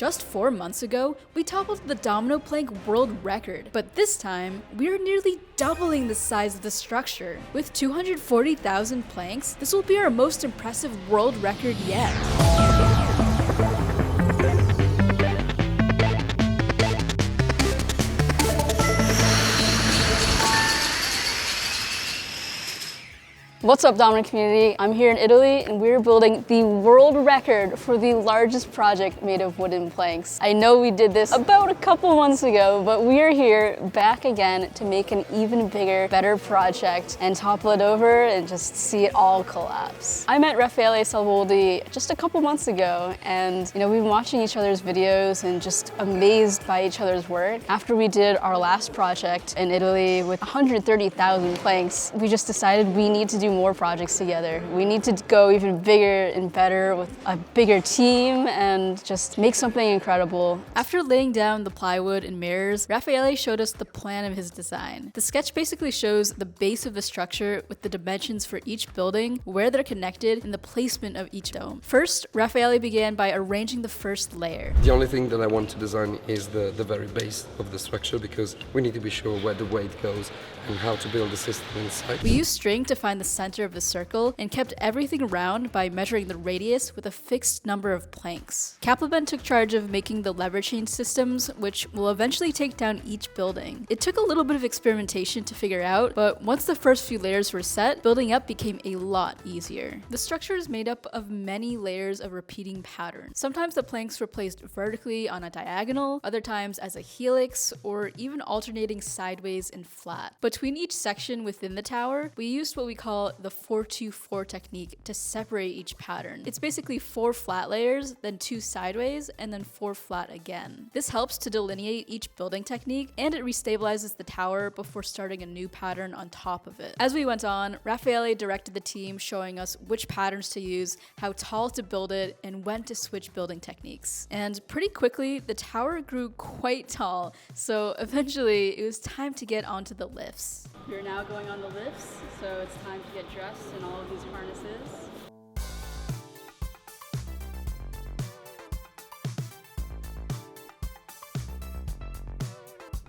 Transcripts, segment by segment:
Just 4 months ago, we toppled the Domino plank world record, but this time, we're nearly doubling the size of the structure. With 240,000 planks, this will be our most impressive world record yet. What's up, Domino community? I'm here in Italy and we're building the world record for the largest project made of wooden planks. I know we did this about a couple months ago, but we are here back again to make an even bigger, better project and topple it over and just see it all collapse. I met Raffaele Salvoldi just a couple months ago and we've been watching each other's videos and just amazed by each other's work. After we did our last project in Italy with 130,000 planks, we just decided we need to do more projects together. We need to go even bigger and better with a bigger team and just make something incredible. After laying down the plywood and mirrors, Raffaele showed us the plan of his design. The sketch basically shows the base of the structure with the dimensions for each building, where they're connected, and the placement of each dome. First, Raffaele began by arranging the first layer. The only thing that I want to design is the very base of the structure, because we need to be sure where the weight goes and how to build the system inside. We used string to find the center of the circle and kept everything round by measuring the radius with a fixed number of planks. Kaplan took charge of making the lever chain systems, which will eventually take down each building. It took a little bit of experimentation to figure out, but once the first few layers were set, building up became a lot easier. The structure is made up of many layers of repeating patterns. Sometimes the planks were placed vertically on a diagonal, other times as a helix, or even alternating sideways and flat. Between each section within the tower, we used what we call the 4-2-4 technique to separate each pattern. It's basically 4 flat layers, then 2 sideways, and then 4 flat again. This helps to delineate each building technique, and it restabilizes the tower before starting a new pattern on top of it. As we went on, Raffaele directed the team, showing us which patterns to use, how tall to build it, and when to switch building techniques. And pretty quickly, the tower grew quite tall, so eventually it was time to get onto the lifts. You're now going on the lifts, so it's time to get dressed in all of these harnesses.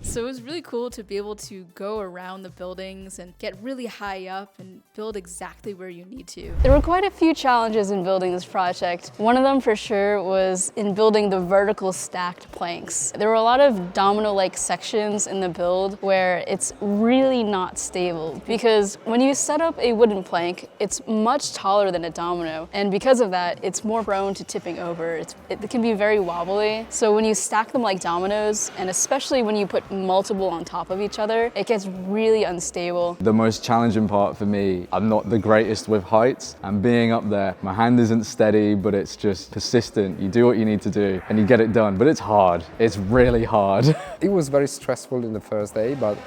So it was really cool to be able to go around the buildings and get really high up and build exactly where you need to. There were quite a few challenges in building this project. One of them for sure was in building the vertical stacked planks. There were a lot of domino-like sections in the build where it's really not stable, because when you set up a wooden plank, it's much taller than a domino, and because of that, it's more prone to tipping over. It can be very wobbly. So when you stack them like dominoes, and especially when you put multiple on top of each other, it gets really unstable. The most challenging part for me, I'm not the greatest with heights, and being up there, my hand isn't steady, but it's just persistent. You do what you need to do and you get it done, but it's hard. It's really hard. It was very stressful in the first day, but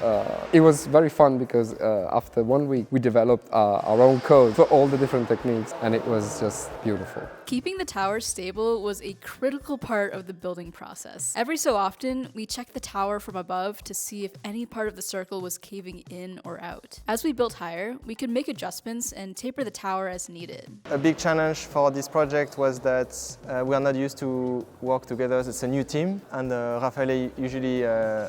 it was very fun because after 1 week we developed our own code for all the different techniques, and it was just beautiful. Keeping the tower stable was a critical part of the building process. Every so often, we checked the tower from above to see if any part of the circle was caving in or out. As we built higher, we could make adjustments and taper the tower as needed. A big challenge for this project was that we are not used to work together. It's a new team, and Raffaele usually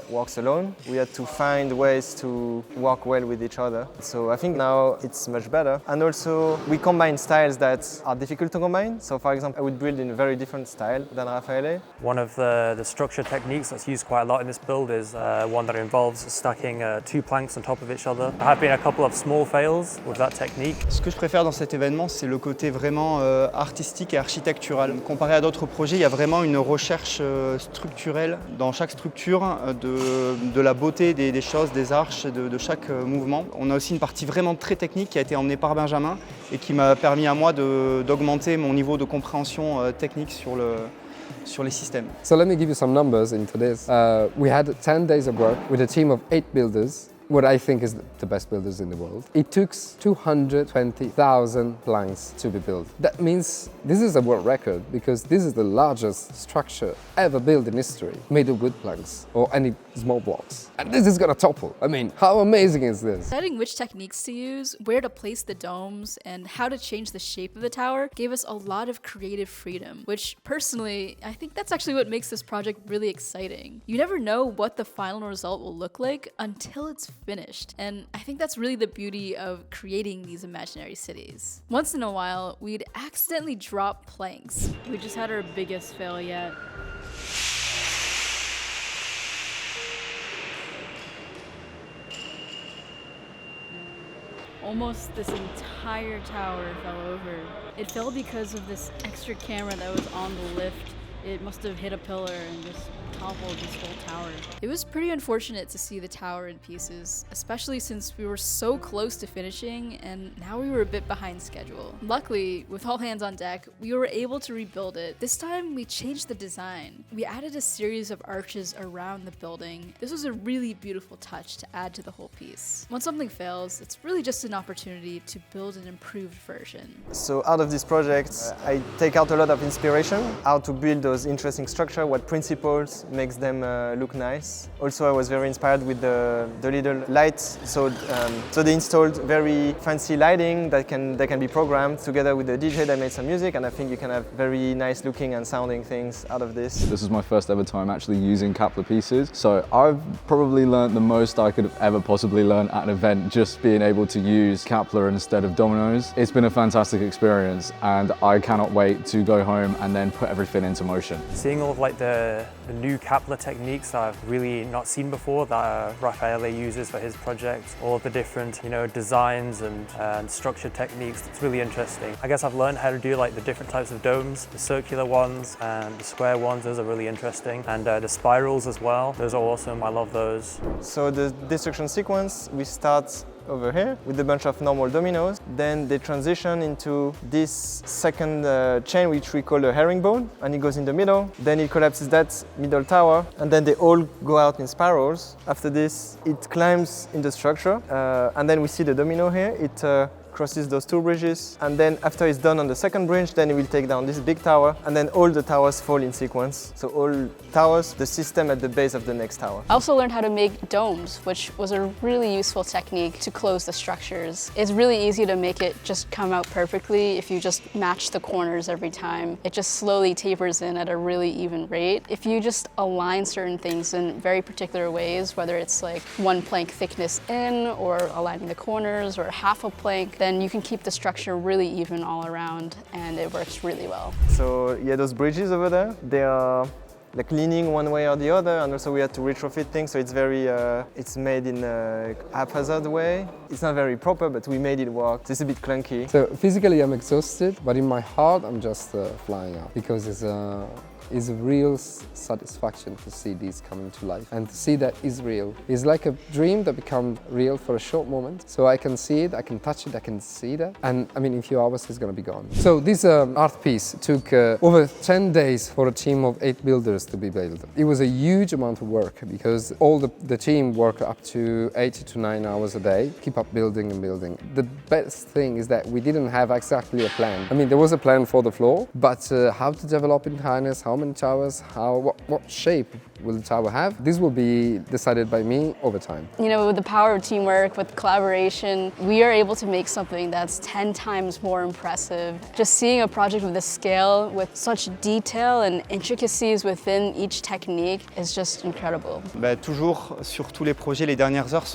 works alone. We had to find ways to work well with each other. So I think now it's much better. And also, we combine styles that are difficult to combine. So for example, I would build in a very different style than Raffaele. One of the structure techniques that's used quite a lot in this build is one that involves stacking 2 planks on top of each other. There have been a couple of small fails with that technique. Ce que je préfère dans cet événement, c'est le côté vraiment artistique et architectural. Comparé à d'autres projets, il y a vraiment une recherche structurelle dans chaque structure de la beauté des choses, des arches, de chaque mouvement. On a aussi une partie vraiment très technique qui a été emmenée par Benjamin et qui m'a permis à moi d'augmenter mon niveau de compréhension technique sur les systèmes. So let me give you some numbers into this. We had 10 days of work with a team of 8 builders, what I think is the best builders in the world. It took 220,000 planks to be built. That means this is a world record because this is the largest structure ever built in history, made of wood planks or any small blocks. And this is gonna topple. I mean, how amazing is this? Deciding which techniques to use, where to place the domes, and how to change the shape of the tower gave us a lot of creative freedom, which personally, I think that's actually what makes this project really exciting. You never know what the final result will look like until it's finished, and I think that's really the beauty of creating these imaginary cities. Once in a while, we'd accidentally drop planks. We just had our biggest fail yet. Almost this entire tower fell over. It fell because of this extra camera that was on the lift. It must have hit a pillar and just toppled this whole tower. It was pretty unfortunate to see the tower in pieces, especially since we were so close to finishing and now we were a bit behind schedule. Luckily, with all hands on deck, we were able to rebuild it. This time we changed the design. We added a series of arches around the building. This was a really beautiful touch to add to the whole piece. When something fails, it's really just an opportunity to build an improved version. So out of this project, I take out a lot of inspiration, how to build those interesting structures, what principles makes them look nice. Also, I was very inspired with the little lights. So they installed very fancy lighting that can be programmed together with the DJ that made some music, and I think you can have very nice looking and sounding things out of this. This is my first ever time actually using Kepler pieces, so I've probably learned the most I could have ever possibly learned at an event just being able to use Kepler instead of dominoes. It's been a fantastic experience and I cannot wait to go home and then put everything into motion. Seeing all of like the new Kepler techniques that I've really not seen before that Raffaele uses for his project, all of the different designs and structure techniques, it's really interesting. I guess I've learned how to do like the different types of domes, the circular ones and the square ones, those are really interesting, and the spirals as well, those are awesome, I love those. So the destruction sequence, we start over here with a bunch of normal dominoes. Then they transition into this second chain, which we call a herringbone, and it goes in the middle. Then it collapses that middle tower, and then they all go out in spirals. After this, it climbs in the structure, and then we see the domino here. It crosses those two bridges, and then after it's done on the second bridge, then it will take down this big tower, and then all the towers fall in sequence. So all towers, the system at the base of the next tower. I also learned how to make domes, which was a really useful technique to close the structures. It's really easy to make it just come out perfectly if you just match the corners every time. It just slowly tapers in at a really even rate. If you just align certain things in very particular ways, whether it's like one plank thickness in, or aligning the corners, or half a plank, then you can keep the structure really even all around, and it works really well. So yeah, those bridges over there, they are like leaning one way or the other, and also we had to retrofit things, so it's very, it's made in a haphazard way. It's not very proper, but we made it work. It's a bit clunky. So physically I'm exhausted, but in my heart I'm just flying out, because it's a real satisfaction to see these coming to life and to see that is real. It's like a dream that becomes real for a short moment. So I can see it, I can touch it, I can see that. And I mean, in a few hours it's gonna be gone. So this art piece took over 10 days for a team of 8 builders to be built. It was a huge amount of work because all the team worked up to 8 to 9 hours a day, keep up building and building. The best thing is that we didn't have exactly a plan. I mean, there was a plan for the floor, but how to develop in harness, how many towers, what shape will the tower have? This will be decided by me over time. You know, with the power of teamwork, with collaboration, we are able to make something that's 10 times more impressive. Just seeing a project of this scale with such detail and intricacies within each technique is just incredible. Toujours, sur tous les projets, les dernières heures,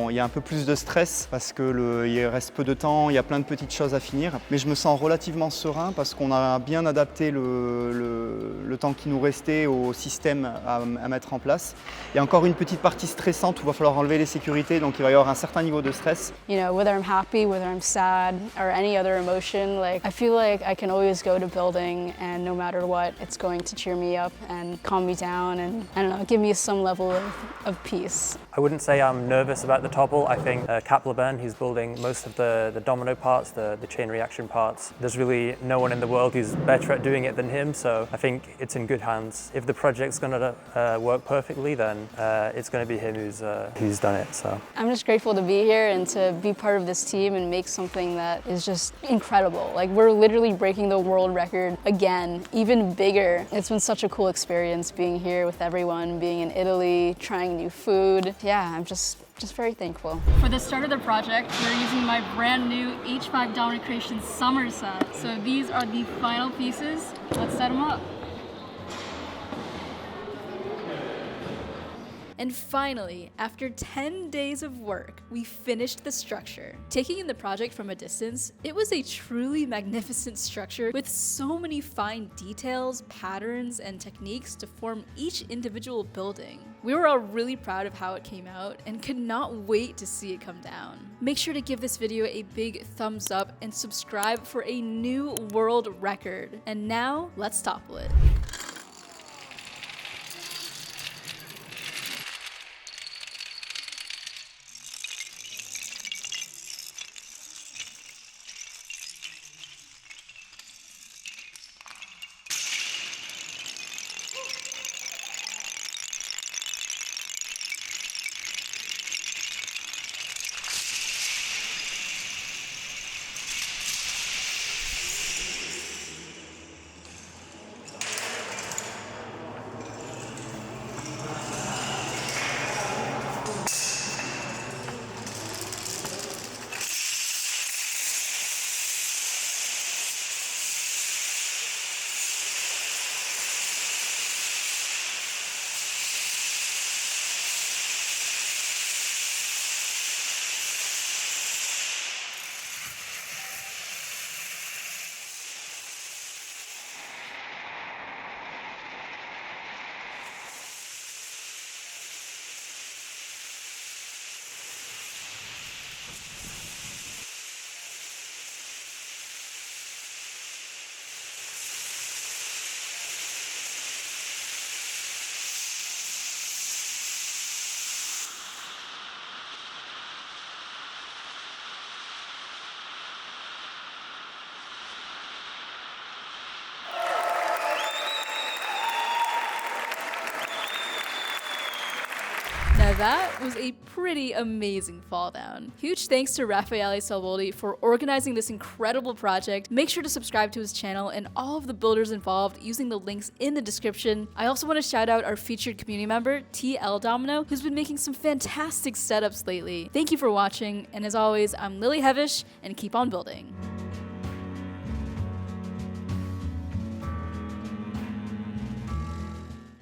il y a un peu plus de stress parce qu'il reste peu de temps, il y a plein de petites choses à finir. Mais je me sens relativement serein parce qu'on a bien adapté le temps qui nous restait au système à mettre en place. Il y a encore une petite partie stressante où il va falloir enlever les sécurités, donc il va y avoir un certain niveau de stress. You know, whether I'm happy, whether I'm sad, or any other emotion, like I feel like I can always go to building, and no matter what, it's going to cheer me up and calm me down, and I don't know, give me some level of peace. I wouldn't say I'm nervous about the topple. I think Kepler, he's building most of the domino parts, the chain reaction parts. There's really no one in the world who's better at doing it than him, so I think it's in good hands. If the project's going to work perfectly, then it's going to be him who's done it. So I'm just grateful to be here and to be part of this team and make something that is just incredible. Like, we're literally breaking the world record again, even bigger. It's been such a cool experience being here with everyone, being in Italy, trying new food. Yeah, I'm just very thankful. For the start of the project, we're using my brand new H5 Domino Creations summer set. So these are the final pieces. Let's set them up. And finally, after 10 days of work, we finished the structure. Taking in the project from a distance, it was a truly magnificent structure with so many fine details, patterns, and techniques to form each individual building. We were all really proud of how it came out and could not wait to see it come down. Make sure to give this video a big thumbs up and subscribe for a new world record. And now, let's topple it. Now that was a pretty amazing fall down. Huge thanks to Raffaele Salvoldi for organizing this incredible project. Make sure to subscribe to his channel and all of the builders involved using the links in the description. I also want to shout out our featured community member, TL Domino, who's been making some fantastic setups lately. Thank you for watching, and as always, I'm Lily Hevish, and keep on building.